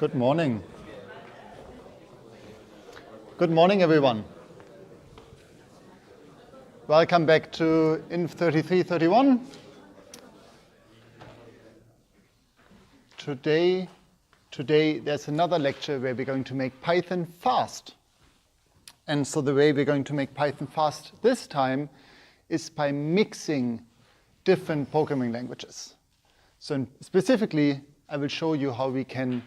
Good morning. Good morning, everyone. Welcome back to Inf 3331. Today there's another lecture where we're going to make Python fast. And so the way we're going to make Python fast this time is by mixing different programming languages. So specifically, I will show you how we can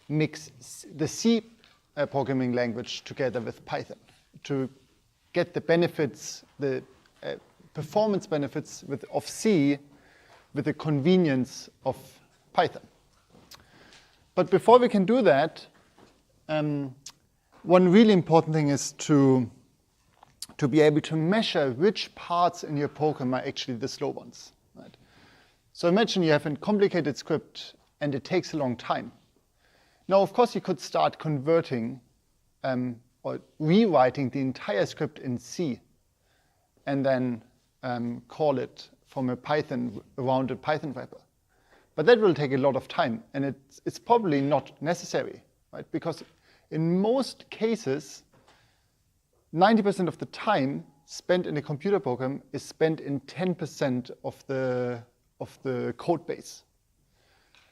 mix the C programming language together with Python to get the benefits, the performance benefits of C with the convenience of Python. But before we can do that, one really important thing is to be able to measure which parts in your program are actually the slow ones. Right? So imagine you have a complicated script and it takes a long time. Now, of course, you could start converting or rewriting the entire script in C and then call it from a rounded Python wrapper. But that will take a lot of time, and it's probably not necessary, right? Because in most cases, 90% of the time spent in a computer program is spent in 10% of the code base.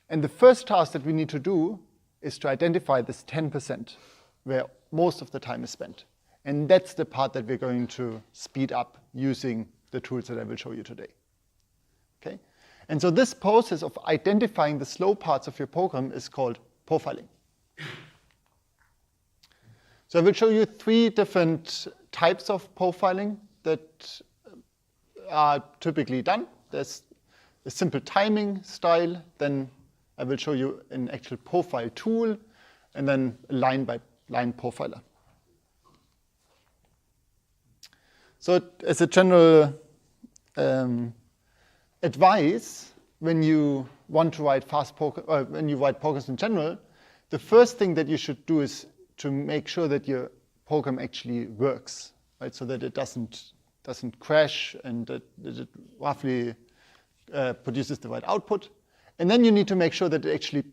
And the first task that we need to do is to identify this 10% where most of the time is spent. And that's the part that we're going to speed up using the tools that I will show you today. Okay? And so this process of identifying the slow parts of your program is called profiling. So I will show you 3 different types of profiling that are typically done. There's a simple timing style, then I will show you an actual profile tool, and then a line-by-line profiler. So as a general advice, when you want to write when you write programs in general, the first thing that you should do is to make sure that your program actually works, right? So that it doesn't crash and that it roughly produces the right output. And then you need to make sure that it actually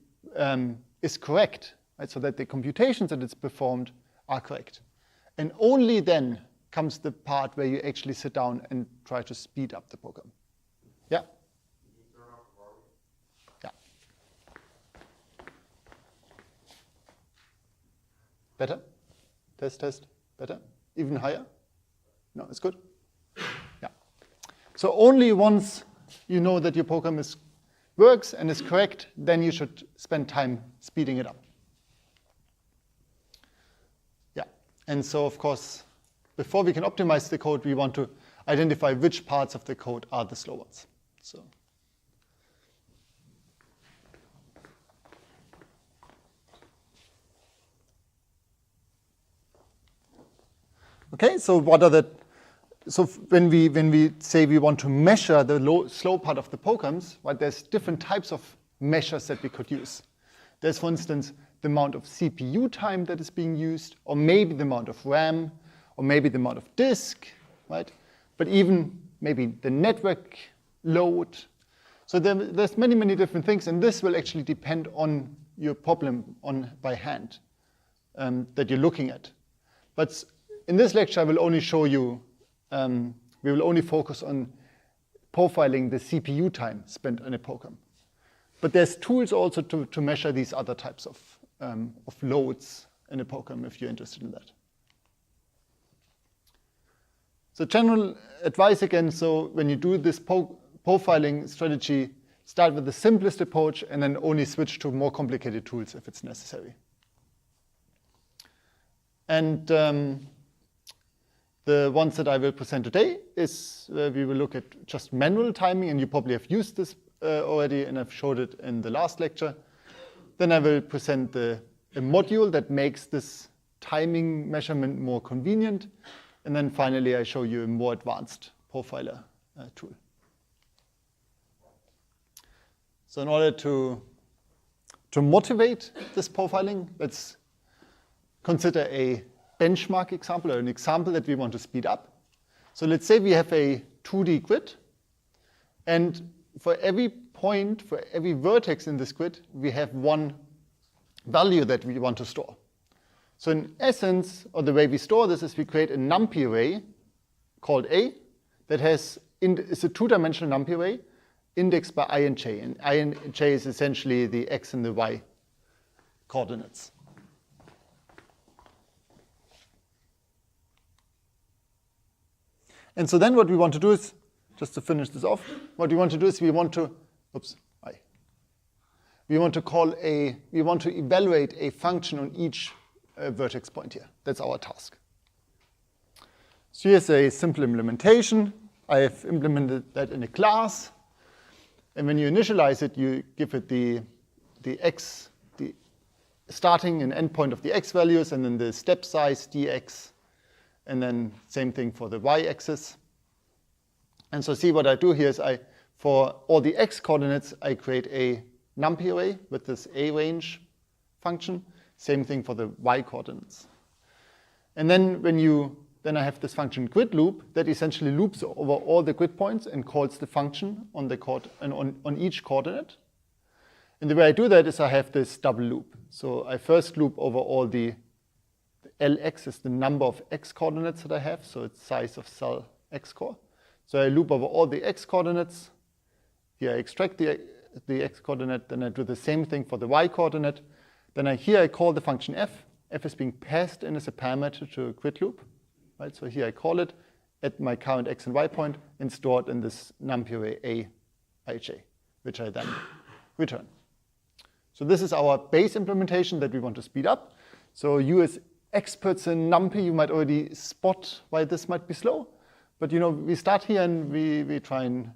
is correct, right? So that the computations that it's performed are correct. And only then comes the part where you actually sit down and try to speed up the program. Yeah? Yeah. Better? Test. Better? Even higher? No, it's good? Yeah. So only once you know that your program works and is correct, then you should spend time speeding it up. Yeah, and so of course, before we can optimize the code, we want to identify which parts of the code are the slow ones. So, okay, so when we say we want to measure the slow part of the programs, right, there's different types of measures that we could use. There's, for instance, the amount of CPU time that is being used, or maybe the amount of RAM, or maybe the amount of disk, right? But even maybe the network load. So there's many different things, and this will actually depend on your problem by hand that you're looking at. But in this lecture, I will only show you we will only focus on profiling the CPU time spent on a program. But there's tools also to measure these other types of loads in a program if you're interested in that. So general advice again, so when you do this profiling strategy, start with the simplest approach and then only switch to more complicated tools if it's necessary. And the ones that I will present today is we will look at just manual timing, and you probably have used this already, and I've showed it in the last lecture. Then I will present a module that makes this timing measurement more convenient. And then finally, I show you a more advanced profiler tool. So in order to motivate this profiling, let's consider a benchmark example, or an example that we want to speed up. So let's say we have a 2D grid, and for every point, for every vertex in this grid, we have one value that we want to store. So in essence, or the way we store this is we create a numpy array called A that is a two-dimensional numpy array indexed by I and j. And I and j is essentially the x and the y coordinates. And so then what we want to do is, just to finish this off, what we want to do is we want to evaluate a function on each vertex point here. That's our task. So here's a simple implementation. I have implemented that in a class. And when you initialize it, you give it the starting and end point of the x values, and then the step size dx, and then same thing for the y-axis. And so see what I do here is for all the x coordinates, I create a numpy array with this a range function. Same thing for the y coordinates. And then then I have this function grid loop that essentially loops over all the grid points and calls the function on each coordinate. And the way I do that is I have this double loop. So I first loop over all the Lx is the number of x coordinates that I have, so it's size of cell x core. So I loop over all the x coordinates. Here I extract the x coordinate, then I do the same thing for the y coordinate. Then here I call the function f. F is being passed in as a parameter to a grid loop. Right? So here I call it at my current x and y point and store it in this numpy array a ij, which I then return. So this is our base implementation that we want to speed up. So you as experts in NumPy, you might already spot why this might be slow. But we start here and we try and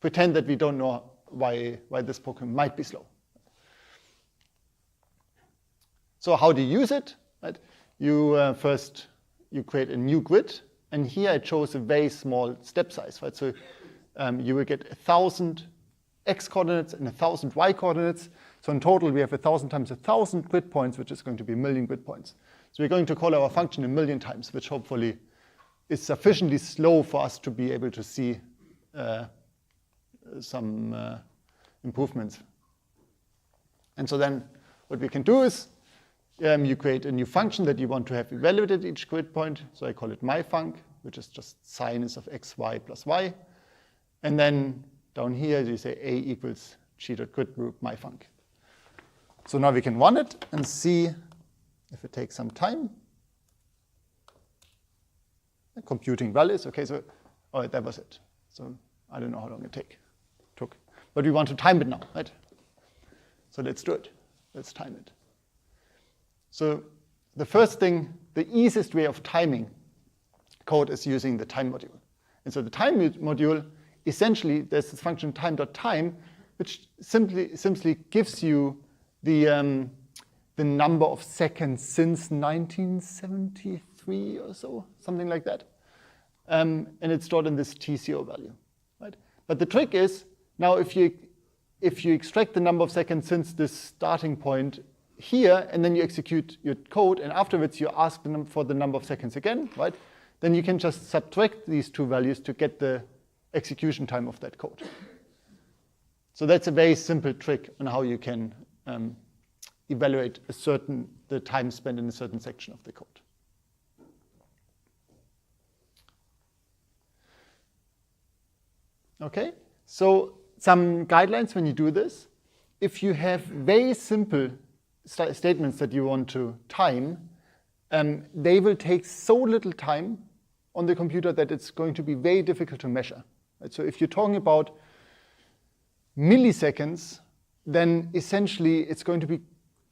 pretend that we don't know why this program might be slow. So how do you use it? Right? First you create a new grid, and here I chose a very small step size. Right? So you will get 1,000 x coordinates and 1,000 y coordinates. So in total, we have 1,000 times 1,000 grid points, which is going to be 1,000,000 grid points. So we're going to call our function 1,000,000 times, which hopefully is sufficiently slow for us to be able to see some improvements. And so then what we can do is you create a new function that you want to have evaluated each grid point. So I call it myfunc, which is just sinus of x, y plus y. And then down here, you say a equals g.grid group myfunc. So now we can run it and see if it takes some time. Computing values. Okay, so that was it. So I don't know how long it took. But we want to time it now, right? So let's do it. Let's time it. So the first thing, the easiest way of timing code is using the time module. And so the time module, essentially, there's this function time.time, which simply gives you the number of seconds since 1973 or so, something like that. And it's stored in this TCO value, right? But the trick is, now if you extract the number of seconds since this starting point here, and then you execute your code, and afterwards you ask for the number of seconds again, right? Then you can just subtract these two values to get the execution time of that code. So that's a very simple trick on how you can evaluate the time spent in a certain section of the code. Okay, so some guidelines when you do this. If you have very simple statements that you want to time, they will take so little time on the computer that it's going to be very difficult to measure. Right? So if you're talking about milliseconds, then essentially it's going to be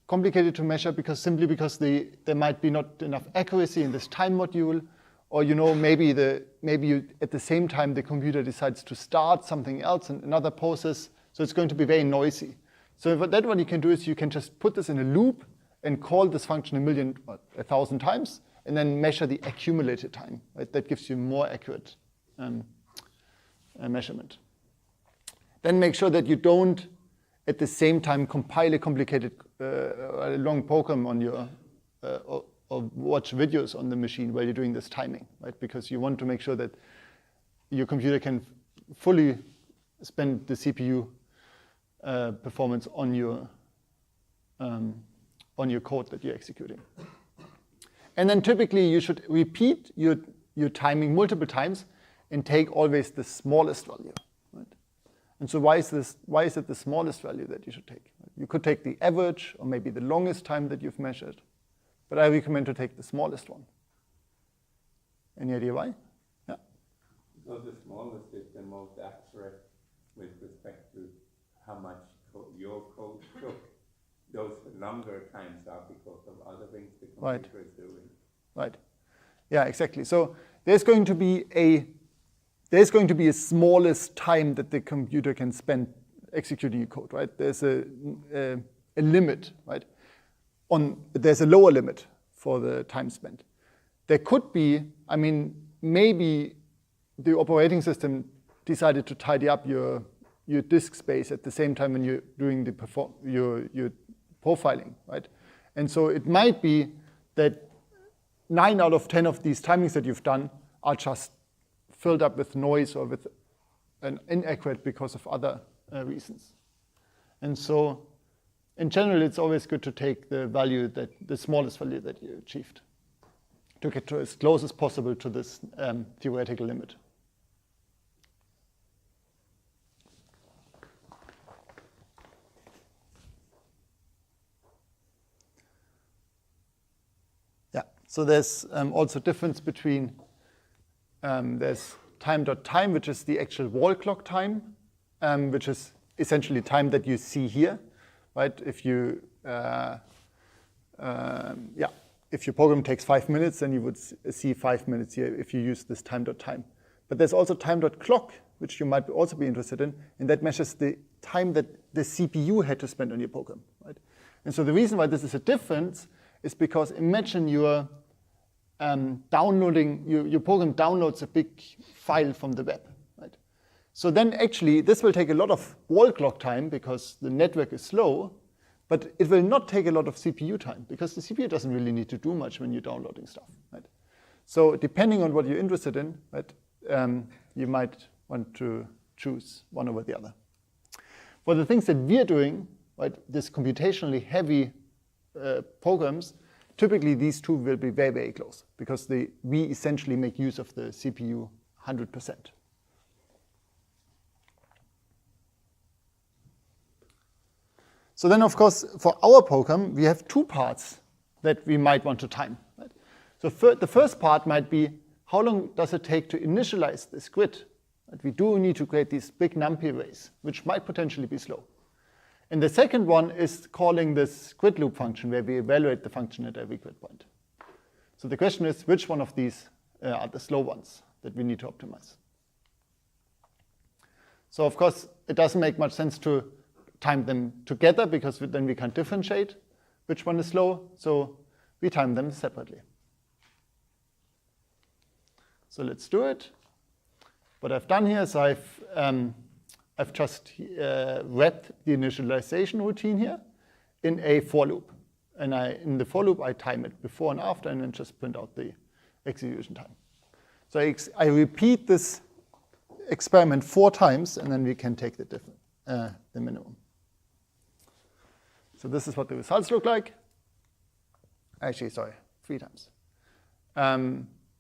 complicated to measure because there might be not enough accuracy in this time module, or maybe at the same time the computer decides to start something else in another process, so it's going to be very noisy. So what you can do is you can just put this in a loop and call this function 1,000 times, and then measure the accumulated time. Right? That gives you more accurate measurement. Then make sure that you don't, at the same time, compile a complicated, long program on your, or watch videos on the machine while you're doing this timing, right? Because you want to make sure that your computer can fully spend the CPU performance on your on your code that you're executing. And then typically you should repeat your timing multiple times and take always the smallest value. Right? And so why is it the smallest value that you should take? You could take the average or maybe the longest time that you've measured, but I recommend to take the smallest one. Any idea why? Yeah. Because the smallest is the most accurate with respect to how much your code took. Those longer times are because of other things the computer is doing. Right. Yeah, exactly. So there's going to be a smallest time that the computer can spend executing your code, right? There's a limit, right? There's a lower limit for the time spent. There could be, I mean, maybe the operating system decided to tidy up your disk space at the same time when you're doing your profiling, right? And so it might be that 9 out of 10 of these timings that you've done are just filled up with noise or with an inaccurate because of other reasons. And so in general, it's always good to take the smallest value that you achieved to get to as close as possible to this theoretical limit. Yeah, so there's also difference between there's time.time, which is the actual wall clock time, which is essentially time that you see here, right? If your program takes 5 minutes, then you would see 5 minutes here if you use this time.time. But there's also time.clock, which you might also be interested in, and that measures the time that the CPU had to spend on your program, right? And so the reason why this is a difference is because imagine you're downloading, your program downloads a big file from the web, right? So then actually this will take a lot of wall clock time because the network is slow, but it will not take a lot of CPU time because the CPU doesn't really need to do much when you're downloading stuff, right? So depending on what you're interested in, right, you might want to choose one over the other. For the things that we're doing, right, this computationally heavy programs, typically these two will be very, very close because we essentially make use of the CPU 100%. So then, of course, for our program, we have two parts that we might want to time. Right? So the first part might be, how long does it take to initialize this grid? Right? We do need to create these big NumPy arrays, which might potentially be slow. And the second one is calling this grid loop function, where we evaluate the function at every grid point. So the question is, which one of these are the slow ones that we need to optimize? So of course, it doesn't make much sense to time them together because then we can't differentiate which one is slow. So we time them separately. So let's do it. What I've done here is I've just wrapped the initialization routine here in a for loop. And in the for loop, I time it before and after, and then just print out the execution time. So I repeat this experiment 4 times, and then we can take the minimum. So this is what the results look like. Actually, sorry, 3 times.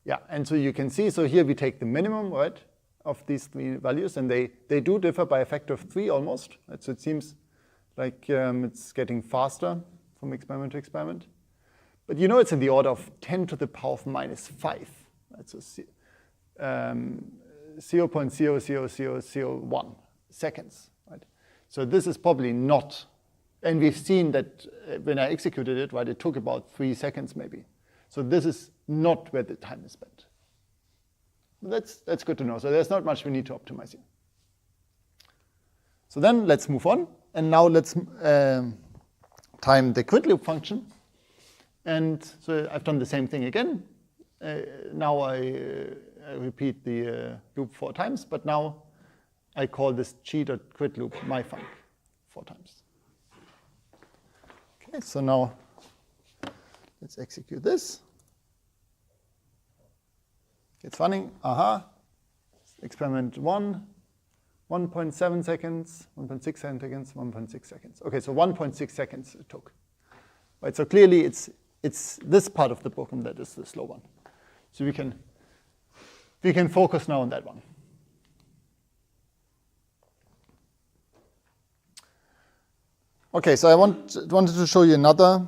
Yeah, and so you can see, so here we take the minimum, right, of these 3 values, and they do differ by a factor of 3 almost. Right? So it seems like it's getting faster from experiment to experiment. But you know it's in the order of 10 to the power of minus 5. Right? So 0.00001 seconds. Right? So this is probably not, and we've seen that when I executed it, right, it took about 3 seconds maybe. So this is not where the time is spent. That's good to know. So there's not much we need to optimize here. So then let's move on. And now let's time the grid loop function. And so I've done the same thing again. Now I repeat the loop 4 times, but now I call this g.gridloop myfunc 4 times. Okay, so now let's execute this. It's running, experiment 1, 1.7 seconds, 1.6 seconds, 1.6 seconds. Okay, so 1.6 seconds it took Right? So clearly it's this part of the program that is the slow one. So we can focus now on that one. Okay, so I wanted to show you another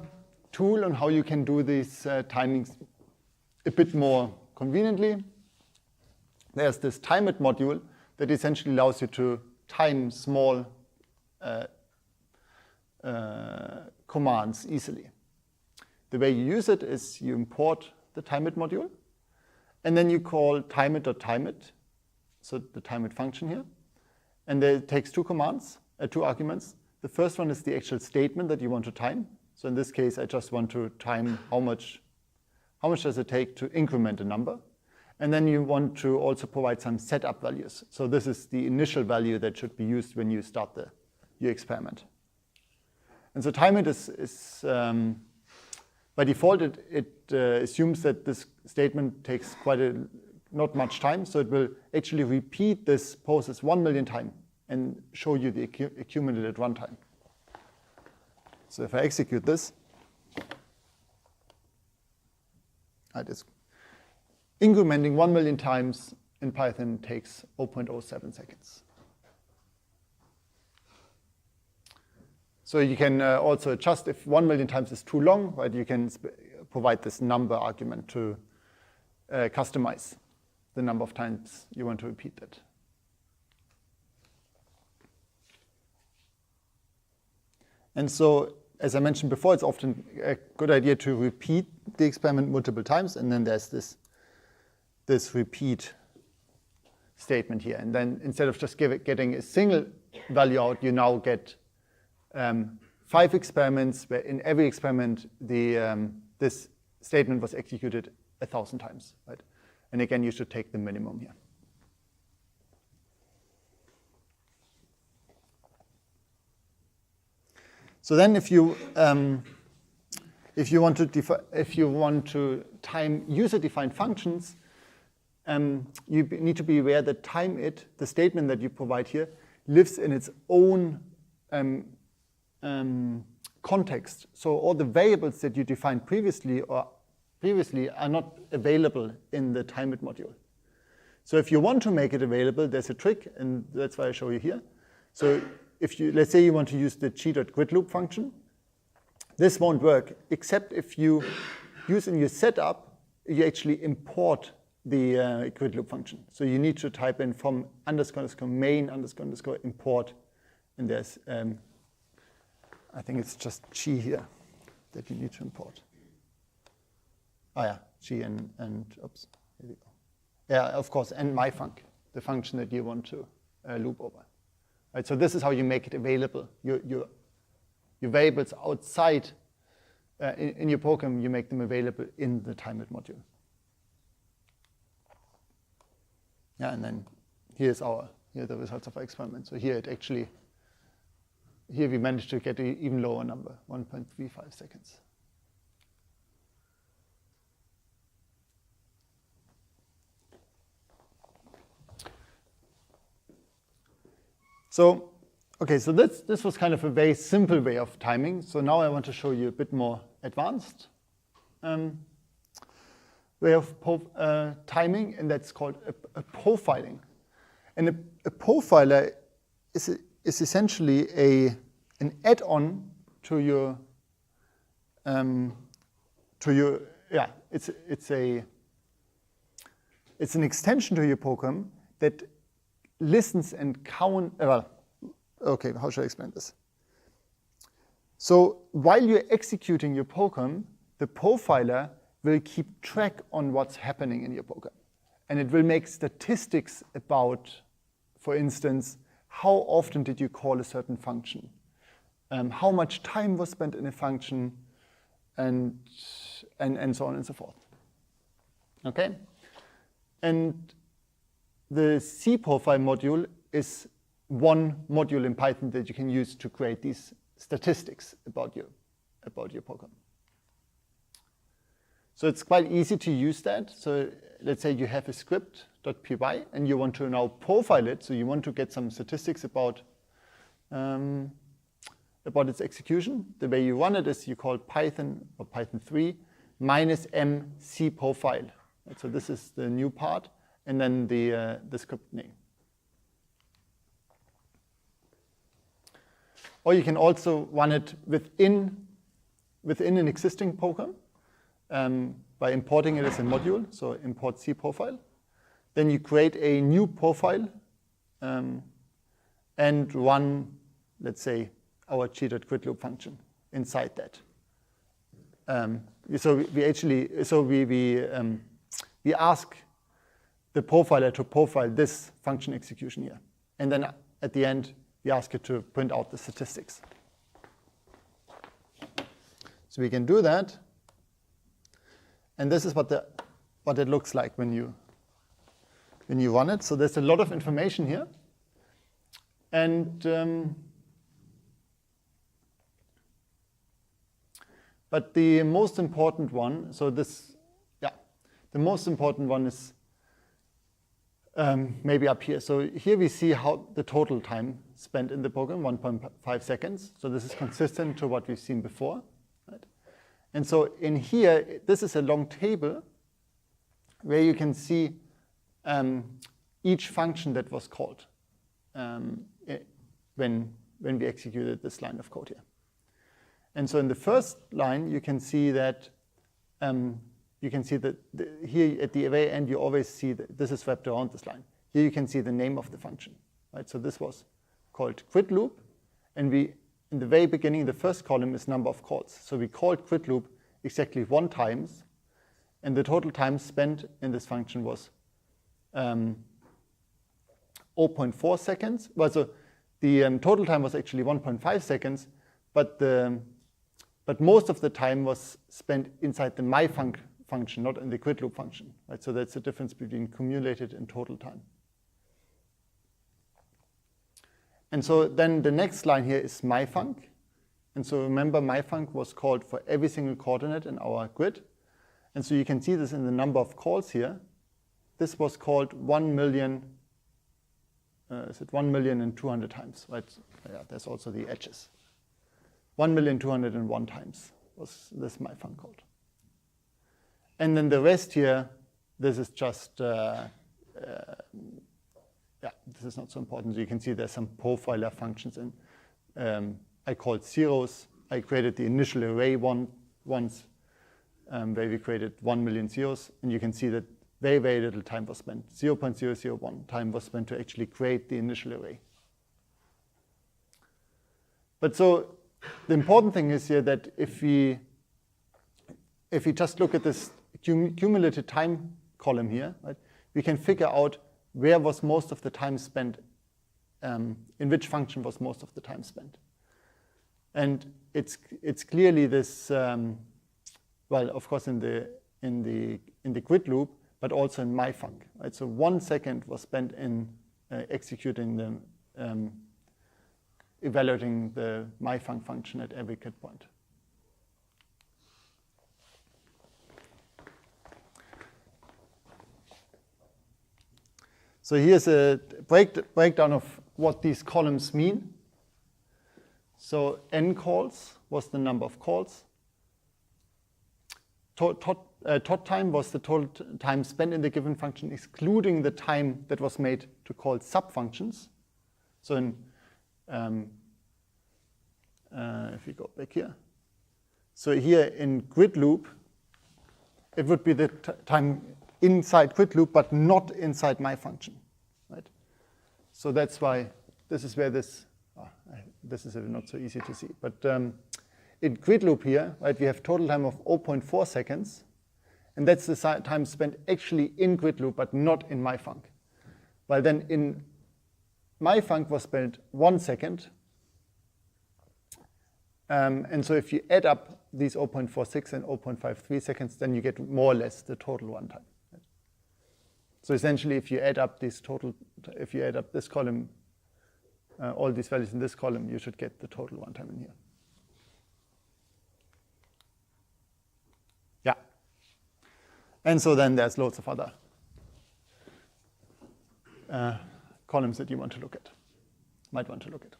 tool on how you can do these timings a bit more conveniently. There's this time it module that essentially allows you to time small commands easily. The way you use it is you import the time it module, and then you call timeit.timeit, so the timeit function here, and it takes two arguments. The first one is the actual statement that you want to time. So in this case, I just want to time how much does it take to increment a number. And then you want to also provide some setup values. So this is the initial value that should be used when you start your experiment. And so timeit is by default, it assumes that this statement takes not much time. So it will actually repeat this process 1 million times and show you the accumulated runtime. So if I execute this, incrementing 1 million times in Python takes 0.07 seconds. So you can also adjust if 1 million times is too long, right? You can provide this number argument to customize the number of times you want to repeat that. And so, as I mentioned before, it's often a good idea to repeat the experiment multiple times, and then there's this repeat statement here. And then instead of just getting a single value out, you now get 5 experiments where in every experiment this statement was executed 1,000 times, right? And again, you should take the minimum here. So then, if you want to time user-defined functions, you need to be aware that timeit, the statement that you provide here, lives in its own context. So all the variables that you defined previously are not available in the timeit module. So if you want to make it available, there's a trick, and that's why I show you here. So let's say you want to use the g.gridloop function, this won't work, except if you use in your setup, you actually import the grid loop function. So you need to type in from _main _ import, and there's, I think it's just g here that you need to import. Oh yeah, g and oops, here we go. Yeah, of course, and myfunc, the function that you want to loop over. Right, so this is how you make it available. Your variables outside in your program, you make them available in the timeit module. Yeah, and then here are the results of our experiment. So here we managed to get an even lower number, 1.35 seconds. So, okay, so this was kind of a very simple way of timing. So now I want to show you a bit more advanced way of timing, and that's called a profiling. And a profiler is essentially an add-on to your it's an extension to your program that listens and count. Okay, how should I explain this? So while you're executing your program, the profiler will keep track on what's happening in your program. And it will make statistics about, for instance, how often did you call a certain function? How much time was spent in a function? And so on and so forth. Okay? And the cProfile module is one module in Python that you can use to create these statistics about your program. So it's quite easy to use that. So let's say you have a script.py and you want to now profile it. So you want to get some statistics about about its execution. The way you run it is you call Python or Python 3 minus m cProfile. Right, so this is the new part, and then the script name. Or you can also run it within an existing program by importing it as a module. So import cProfile. Then you create a new profile and run, let's say, our g.quitLoop function inside that. So we ask the profiler to profile this function execution here, and then at the end we ask it to print out the statistics. So we can do that, and this is what it looks like when you run it. So there's a lot of information here, and but the most important one, the most important one is maybe up here. So here we see how the total time spent in the program, 1.5 seconds. So this is consistent to what we've seen before. Right? And so in here, this is a long table where you can see each function that was called when we executed this line of code here. And so in the first line, you can see that here at the very end, you always see that this is wrapped around this line. Here you can see the name of the function. Right? So this was called quitLoop, and in the very beginning, the first column is number of calls. So we called quitLoop exactly 1 time, and the total time spent in this function was 0.4 seconds. Well, so the total time was actually 1.5 seconds, but most of the time was spent inside the myfunc function, not in the quitLoop function. Right? So that's the difference between cumulated and total time. And so then the next line here is myfunc. And so remember, myfunc was called for every single coordinate in our grid. And so you can see this in the number of calls here. This was called 1,000,000. Is it 1,200,000 times? Right? Yeah, there's also the edges. 1,201,000 times was this myfunc called. And then the rest here, this is just, this is not so important. So you can see there's some profiler functions in. I called zeros. I created the initial array once, where we created 1,000,000 zeros. And you can see that very, very little time was spent. 0.001 time was spent to actually create the initial array. But so the important thing is here that if we just look at this cumulative time column here, right, we can figure out where was most of the time spent, in which function was most of the time spent. And it's clearly this, well, of course in the quitLoop, but also in myfunc. Right? So 1 second was spent in executing the evaluating the myfunc function at every quit point. So here's a breakdown of what these columns mean. So n calls was the number of calls. Tot time was the total time spent in the given function, excluding the time that was made to call subfunctions. So in if we go back here. So here in quitLoop, it would be the time inside quitLoop, but not inside my function, right? So that's why this is where this is not so easy to see. But in quitLoop here, right, we have total time of 0.4 seconds, and that's the time spent actually in quitLoop, but not in myfunc. While then in myfunc was spent 1 second. And so if you add up these 0.46 and 0.53 seconds, then you get more or less the total runtime. Right? So essentially, if you add up this column, all these values in this column, you should get the total runtime in here. Yeah. And so then there's loads of other columns that you want to look at, might want to look at.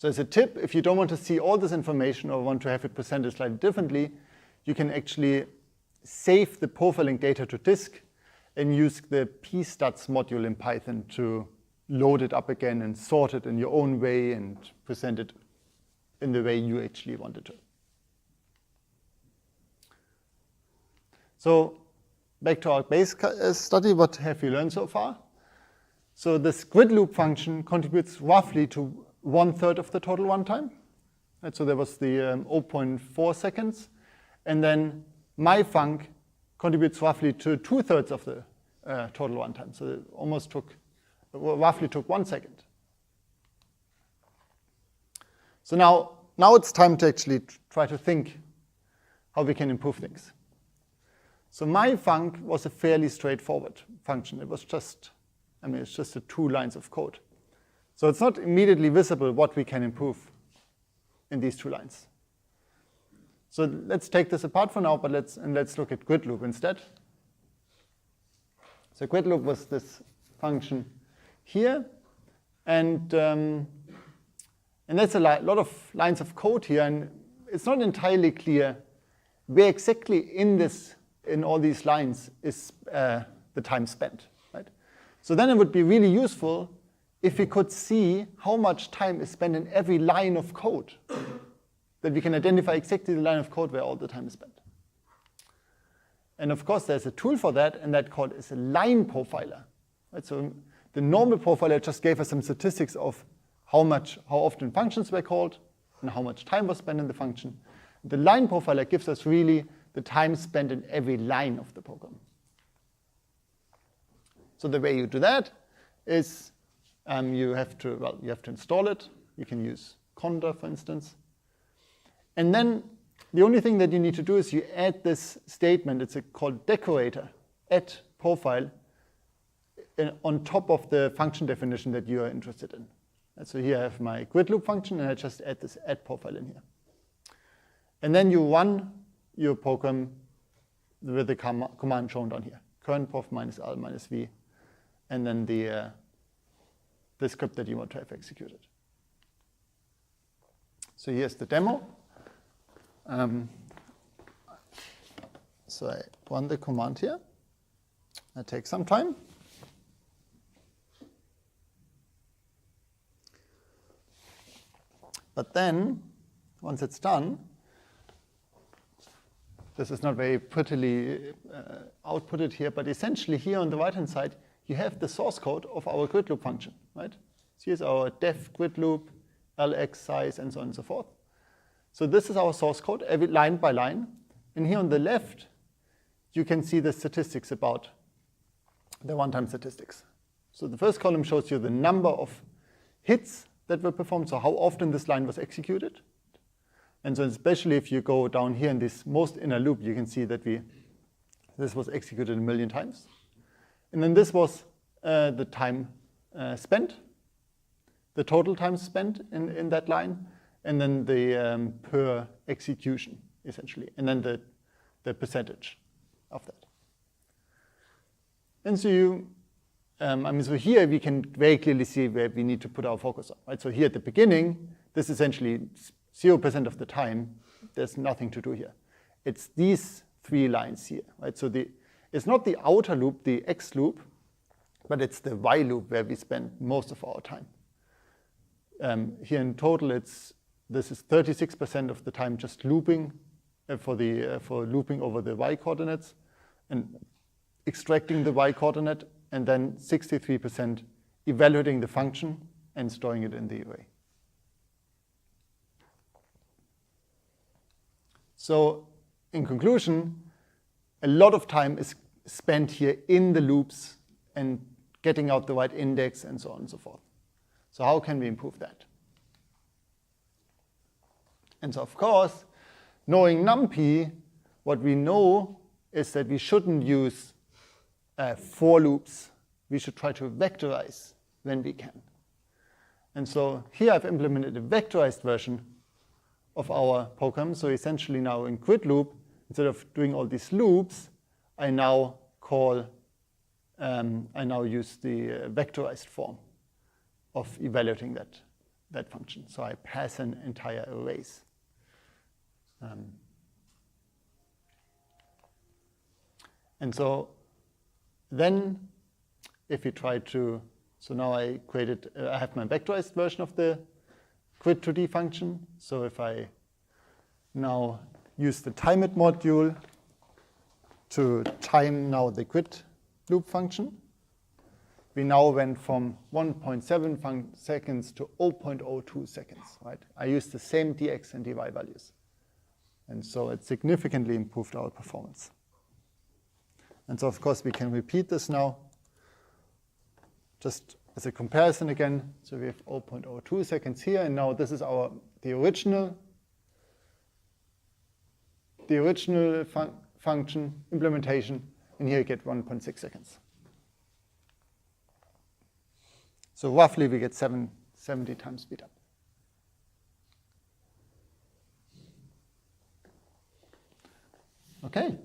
So as a tip, if you don't want to see all this information or want to have it presented slightly differently, you can actually save the profiling data to disk and use the pstuds module in Python to load it up again and sort it in your own way and present it in the way you actually want it to. So back to our base study, what have we learned so far? So this grid loop function contributes roughly to 1/3 of the total runtime. Right, so there was the 0.4 seconds. And then myfunc contributes roughly to 2/3 of the total runtime. So it roughly took 1 second. So now it's time to actually try to think how we can improve things. So myfunc was a fairly straightforward function. It was just, it's just 2 lines of code. So it's not immediately visible what we can improve in these 2 lines. So let's take this apart for now, but let's look at grid loop instead. So grid loop was this function here, and that's a lot of lines of code here, and it's not entirely clear where exactly in all these lines is the time spent, right? So then it would be really useful if we could see how much time is spent in every line of code, that we can identify exactly the line of code where all the time is spent. And of course, there's a tool for that, and that called is a line profiler. Right? So the normal profiler just gave us some statistics of how often functions were called and how much time was spent in the function. The line profiler gives us really the time spent in every line of the program. So the way you do that is you have to install it. You can use conda, for instance. And then the only thing that you need to do is you add this statement. It's called decorator, add profile, on top of the function definition that you are interested in. And so here I have my grid loop function, and I just add this add profile in here. And then you run your program with the command shown down here, current-prof -l -v, and then the script that you want to have executed. So here's the demo. So I run the command here. It takes some time. But then, once it's done, this is not very prettily outputted here, but essentially here on the right-hand side, you have the source code of our grid loop function, right? So here's our def grid loop, lx size, and so on and so forth. So this is our source code, every line by line. And here on the left, you can see the statistics about the runtime statistics. So the first column shows you the number of hits that were performed, so how often this line was executed. And so especially if you go down here in this most inner loop, you can see that this was executed 1 million times. And then this was the time spent, the total time spent in that line, and then the per execution, essentially, and then the percentage of that. And so so here we can very clearly see where we need to put our focus on, right? So here at the beginning, this is essentially 0% of the time. There's nothing to do here. It's these 3 lines here, right? So it's not the outer loop, the X loop, but it's the Y loop where we spend most of our time. Here in total, this is 36% of the time just looping for looping over the Y coordinates and extracting the Y coordinate, and then 63% evaluating the function and storing it in the array. So in conclusion, a lot of time is spent here in the loops and getting out the right index and so on and so forth. So how can we improve that? And so of course, knowing NumPy, what we know is that we shouldn't use for loops. We should try to vectorize when we can. And so here I've implemented a vectorized version of our program. So essentially now in grid loop, instead of doing all these loops, I now use the vectorized form of evaluating that function. So I pass an entire arrays. And so then if we try to, so now I created, I have my vectorized version of the grid2d function. So if I now use the timeIt module to time now the grid loop function, we now went from 1.7 seconds to 0.02 seconds, right? I used the same dx and dy values. And so it significantly improved our performance. And so, of course, we can repeat this now, just as a comparison again. So we have 0.02 seconds here, and now this is the original function implementation, and here you get 1.6 seconds. So roughly we get 70 times speed up. Okay.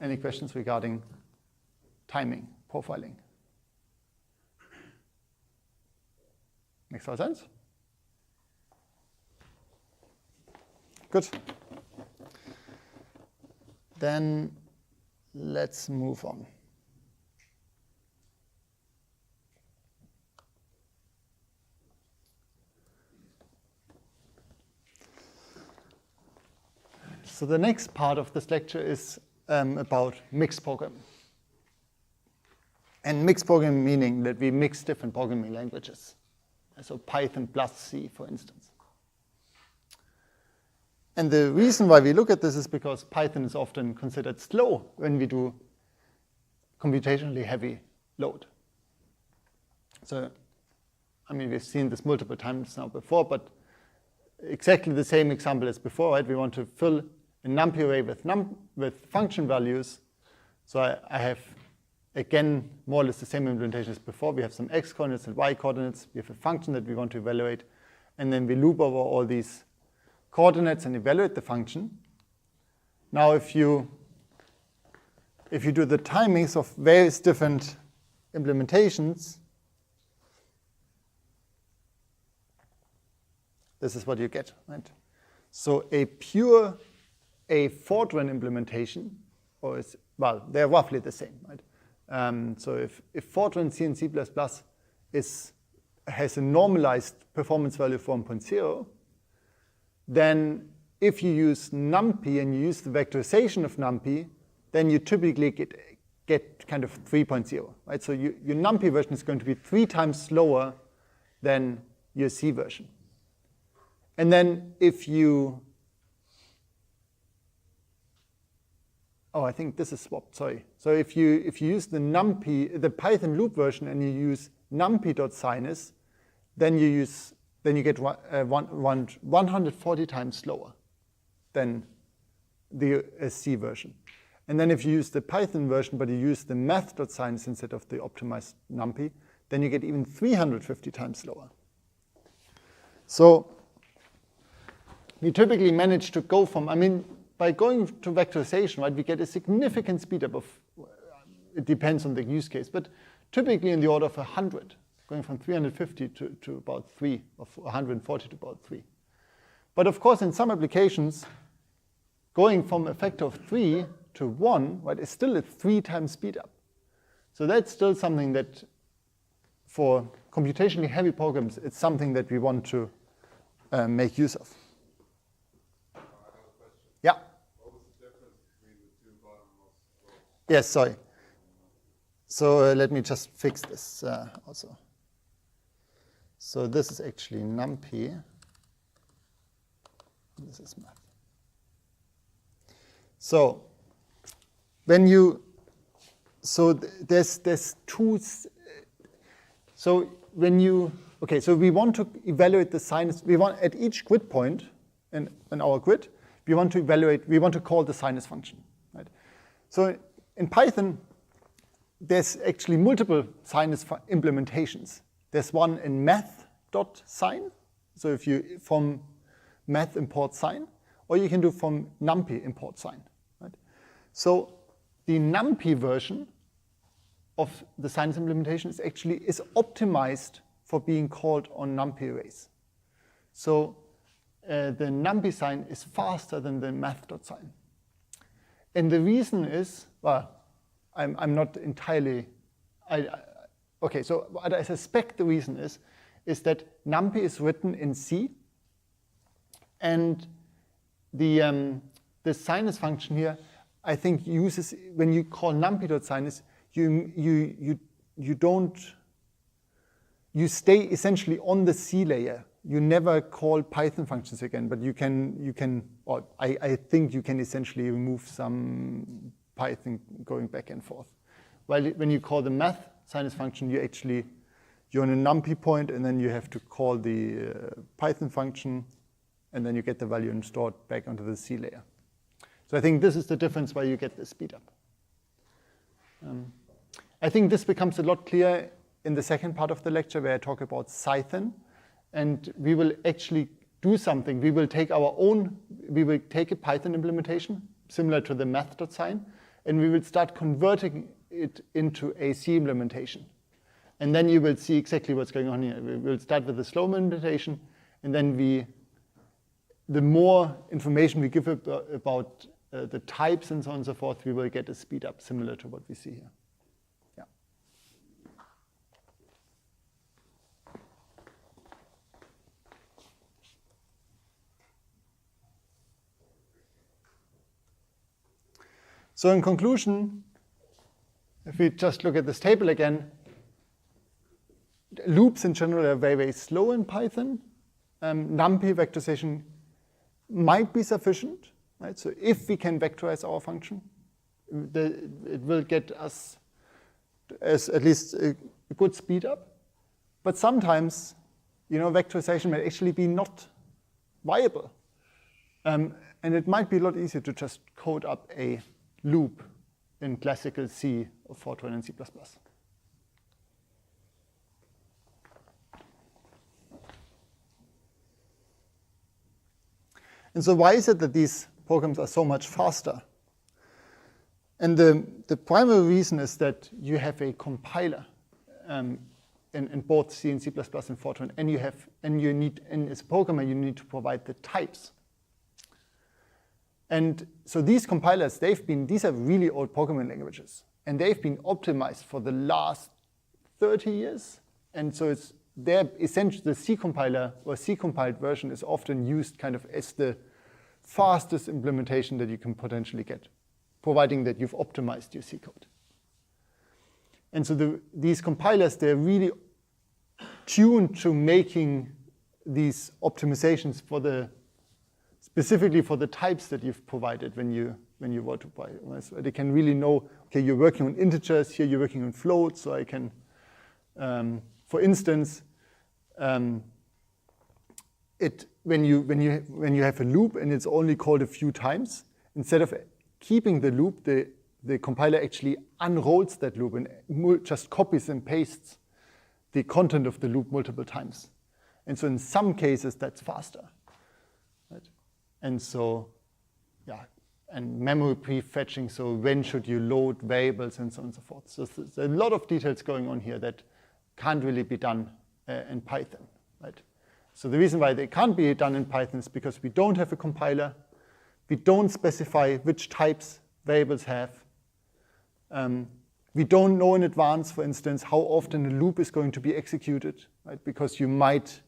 Any questions regarding timing, profiling? Makes all sense? Good. Then let's move on. So the next part of this lecture is about mixed programming. And mixed programming meaning that we mix different programming languages. So Python plus C, for instance. And the reason why we look at this is because Python is often considered slow when we do computationally heavy load. So, I mean, we've seen this multiple times now before, but exactly the same example as before, right? We want to fill a NumPy array with function values. So I have, again, more or less the same implementation as before. We have some x coordinates and y coordinates. We have a function that we want to evaluate. And then we loop over all these coordinates and evaluate the function. Now, if you do the timings of various different implementations, this is what you get, right? So a fortran implementation, well, they're roughly the same, right? So if fortran C and C++ has a normalized performance value of 1.0, then if you use NumPy and you use the vectorization of NumPy, then you typically get kind of 3.0, right? So your NumPy version is going to be 3 times slower than your C version. And then if you, I think this is swapped, sorry. So if you use the NumPy, the Python loop version, and you use numpy.sinus, then you get 140 times slower than the C version. And then if you use the Python version, but you use the math.sinus instead of the optimized NumPy, then you get even 350 times slower. So we typically manage to go from, by going to vectorization, right, we get a significant speed up of, it depends on the use case, but typically in the order of 100, going from 350 to about 3, or 140 to about 3. But of course, in some applications, going from a factor of 3 to 1, right, is still a 3 times speed up. So that's still something that, for computationally heavy programs, it's something that we want to make use of. Yeah. What was the difference between the two bottommost rows? Yes, sorry. So let me just fix this also. So this is actually NumPy. This is math. So when you, there's two. So when you, okay, so we want to evaluate the sinus. We want at each grid point in our grid, we want to call the sinus function, right? So in Python, there's actually multiple sinus implementations. There's one in math.sin, so if you from math import sin, or you can do from NumPy import sin, right? So the NumPy version of the sinus implementation is optimized for being called on NumPy arrays. So the NumPy sign is faster than the math.sign. And the reason is, well, I'm not entirely, okay, so what I suspect the reason is that NumPy is written in C, and the sinus function here, I think uses, when you call numpy.sinus, you stay essentially on the C layer. You never call Python functions again, but you can, or I think you can essentially remove some Python going back and forth. While when you call the math sinus function, you're on a numpy point, and then you have to call the Python function, and then you get the value and store it back onto the C layer. So I think this is the difference why you get the speed up. I think this becomes a lot clearer in the second part of the lecture, where I talk about Python, and we will actually do something. We will take a Python implementation similar to the math.sign, and we will start converting it into a C implementation. And then you will see exactly what's going on here. We will start with the slow implementation, and then the more information we give about the types and so on and so forth, we will get a speed up similar to what we see here. Yeah. So in conclusion, if we just look at this table again, loops in general are very, very slow in Python. NumPy vectorization might be sufficient, right? So if we can vectorize our function, it will get us as at least a good speed up. But sometimes, vectorization may actually be not viable. And it might be a lot easier to just code up a loop in classical C or Fortran and C++. And so why is it that these programs are so much faster? And the primary reason is that you have a compiler in both C and C++ and Fortran, and as a programmer, you need to provide the types. And so these compilers, these are really old programming languages, and they've been optimized for the last 30 years. And so they're essentially the C compiler or C compiled version is often used kind of as the fastest implementation that you can potentially get, providing that you've optimized your C code. And so these compilers, they're really tuned to making these optimizations specifically for the types that you've provided when you want to buy. So they can really know, okay, you're working on integers, here you're working on floats, so I can, for instance, when you have a loop and it's only called a few times, instead of keeping the loop, the compiler actually unrolls that loop and just copies and pastes the content of the loop multiple times. And so in some cases, that's faster. Right? And so, yeah, and memory prefetching, so when should you load variables and so on and so forth. So there's a lot of details going on here that can't really be done in Python, right? So the reason why they can't be done in Python is because we don't have a compiler. We don't specify which types variables have. We don't know in advance, for instance, how often a loop is going to be executed, right? Because you might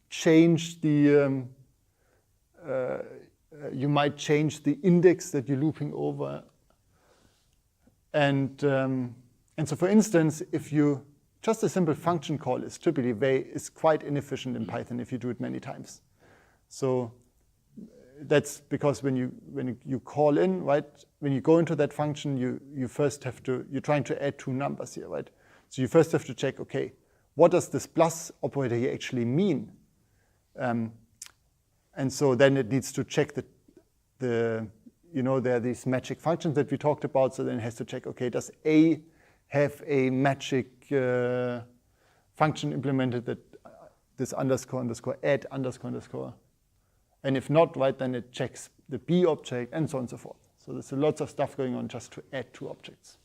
change the index that you're looping over. And so, for instance, just a simple function call is typically quite inefficient in Python if you do it many times. So that's because when you call in, right, when you go into that function, you first have to, you're trying to add two numbers here, right? So you first have to check, okay, what does this plus operator here actually mean? And so then it needs to check there are these magic functions that we talked about, so then it has to check, okay, does A have a magic function implemented that this underscore add underscore. And if not, right, then it checks the B object and so on and so forth. So there's lots of stuff going on just to add two objects.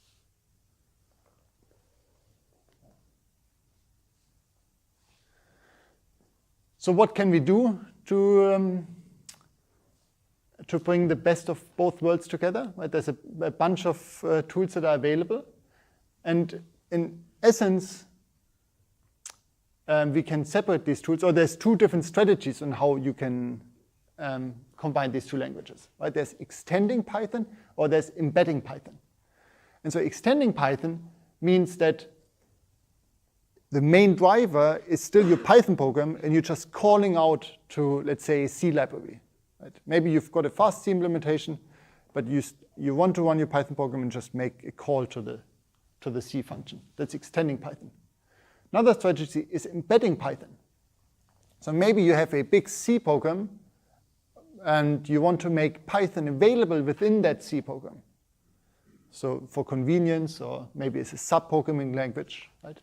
So what can we do to bring the best of both worlds together? Right? There's a bunch of tools that are available. And in essence, we can separate these tools, or there's two different strategies on how you can combine these two languages. Right? There's extending Python, or there's embedding Python. And so extending Python means that the main driver is still your Python program, and you're just calling out to, let's say, a C library. Right? Maybe you've got a fast C implementation, but you want to run your Python program and just make a call to the C function. That's extending Python. Another strategy is embedding Python. So maybe you have a big C program, and you want to make Python available within that C program. So for convenience, or maybe it's a sub-programming language, right?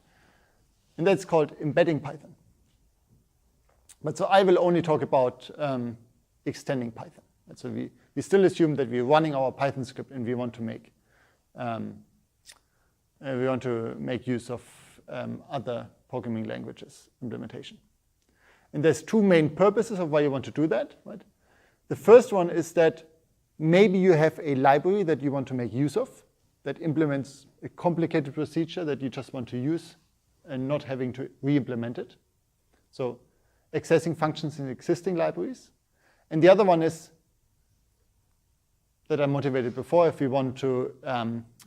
And that's called embedding Python. But so I will only talk about extending Python. And so we still assume that we're running our Python script, and we want to make use of other programming languages implementation. And there's two main purposes of why you want to do that. Right? The first one is that maybe you have a library that you want to make use of that implements a complicated procedure that you just want to use and not having to re-implement it. So accessing functions in existing libraries. And the other one is that I motivated before, if we want to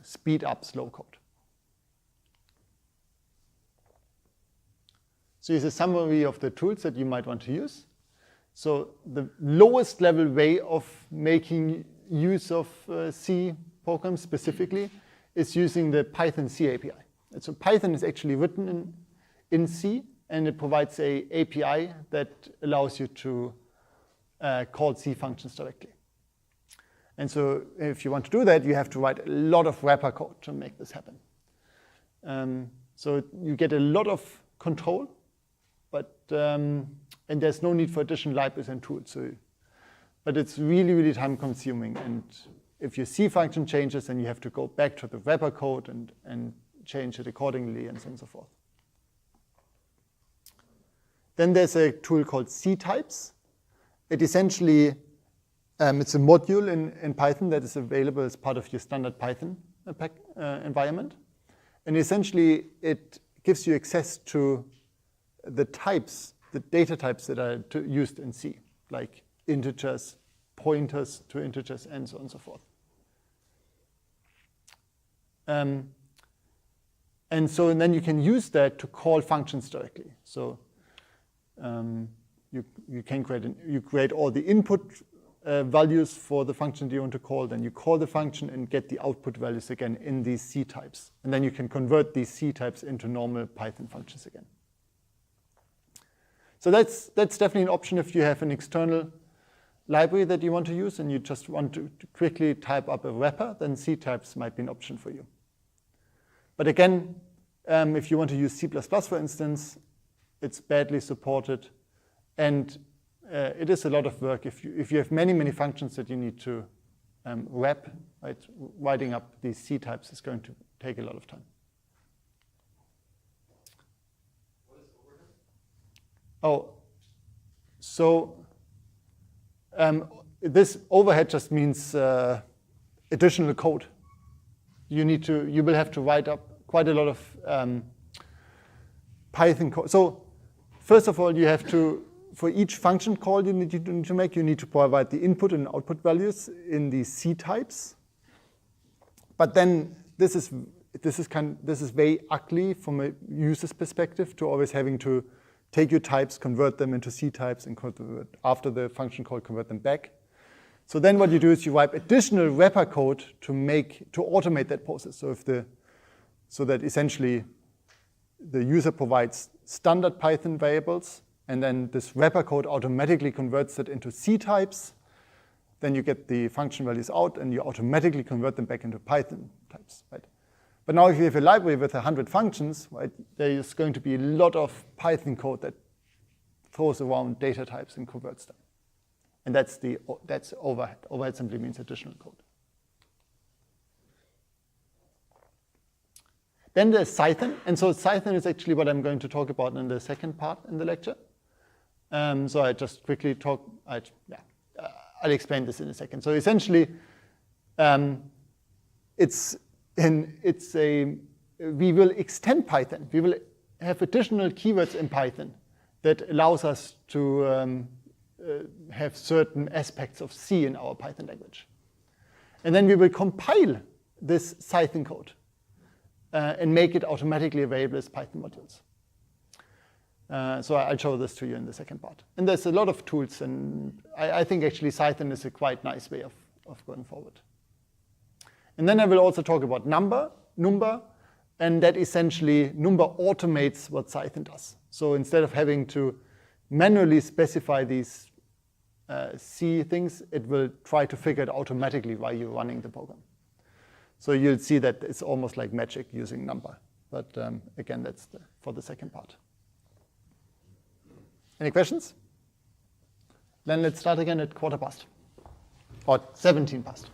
speed up slow code. So here's a summary of the tools that you might want to use. So the lowest level way of making use of C programs specifically is using the Python C API. And so Python is actually written in C, and it provides an API that allows you to call C functions directly. And so if you want to do that, you have to write a lot of wrapper code to make this happen. So you get a lot of control, but and there's no need for additional libraries and tools. But it's really, really time consuming. And if your C function changes, then you have to go back to the wrapper code and change it accordingly, and so on and so forth. Then there's a tool called ctypes. It essentially, it's a module in Python that is available as part of your standard Python environment. And essentially, it gives you access to the types, the data types that are used in C, like integers, pointers to integers, and so on and so forth. And then you can use that to call functions directly. So you can create all the input values for the function that you want to call. Then you call the function and get the output values again in these C types. And then you can convert these C types into normal Python functions again. So that's definitely an option if you have an external library that you want to use and you just want to quickly type up a wrapper, then C types might be an option for you. But again, if you want to use C++, for instance, it's badly supported, and it is a lot of work. If you have many, many functions that you need to wrap, right, writing up these C types is going to take a lot of time. What is overhead? Oh, so this overhead just means additional code. You will have to write up quite a lot of Python code. So first of all, you have to, for each function call you need to make, you need to provide the input and output values in the C types. But then this is very ugly from a user's perspective, to always having to take your types, convert them into C types, and convert, after the function call, convert them back. So then what you do is you write additional wrapper code to automate that process. So that essentially the user provides standard Python variables, and then this wrapper code automatically converts it into C types. Then you get the function values out, and you automatically convert them back into Python types, right? But now if you have a library with 100 functions, right, there is going to be a lot of Python code that throws around data types and converts them. And that's overhead. Overhead simply means additional code. Then there's Cython. And so Cython is actually what I'm going to talk about in the second part in the lecture. So I just quickly talk. I'll explain this in a second. So essentially, we will extend Python. We will have additional keywords in Python that allows us to have certain aspects of C in our Python language. And then we will compile this Python code and make it automatically available as Python modules. So I'll show this to you in the second part. And there's a lot of tools, and I think actually Python is a quite nice way of going forward. And then I will also talk about number, and that essentially number automates what Python does. So instead of having to manually specify these C things, it will try to figure it automatically while you're running the program. So you'll see that it's almost like magic using number. But again, that's for the second part. Any questions? Then let's start again at 1:15 or 17 past.